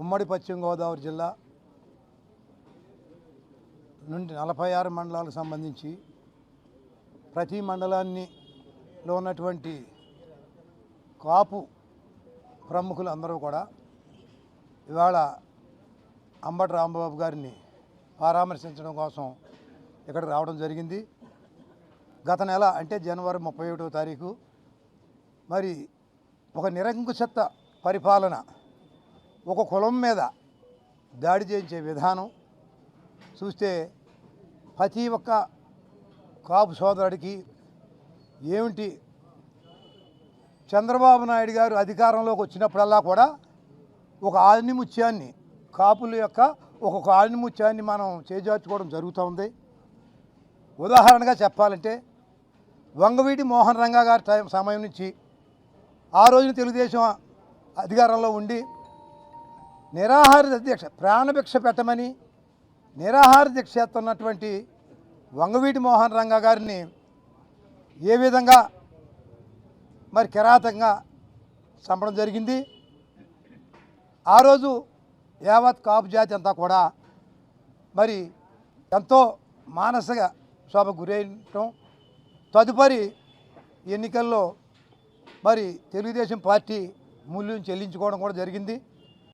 ఉమ్మడి పశ్చిమ గోదావరి జిల్లా నుండి 46 మండలాలకు సంబంధించి ప్రతి మండలాల్లో ఉన్నటువంటి కాపు ప్రముఖులు అందరూ కూడా ఇవాళ అంబటి రాంబాబు గారిని పరామర్శించడం కోసం ఇక్కడ రావడం జరిగింది. గత నెల అంటే జనవరి 31వ తారీఖు మరి ఒక నిరంకుశత్వ పరిపాలన, ఒక కులం మీద దాడి చేయించే విధానం చూస్తే ప్రతి ఒక్క కాపు సోదరుడికి ఏమిటి చంద్రబాబు నాయుడు గారు అధికారంలోకి వచ్చినప్పుడల్లా కూడా ఒక ఆణిముత్యాన్ని, కాపుల యొక్క ఒక ఆణిముత్యాన్ని మనం చేజార్చుకోవడం జరుగుతూ ఉంది. ఉదాహరణగా చెప్పాలంటే వంగవీటి మోహన్ రంగా గారి సమయం నుంచి ఆ రోజున తెలుగుదేశం అధికారంలో ఉండి నిరాహార దీక్ష, ప్రాణభిక్ష పెట్టమని నిరాహార దీక్ష చేస్తున్నటువంటి వంగవీటి మోహన్ రంగా గారిని ఏ విధంగా మరి కిరాతకంగా చంపడం జరిగింది. ఆ రోజు యావత్ కాపు జాతి అంతా కూడా మరి ఎంతో మానసిక శోభకు గురైనటం, తదుపరి ఎన్నికల్లో మరి తెలుగుదేశం పార్టీ మూల్యం చెల్లించుకోవడం కూడా జరిగింది.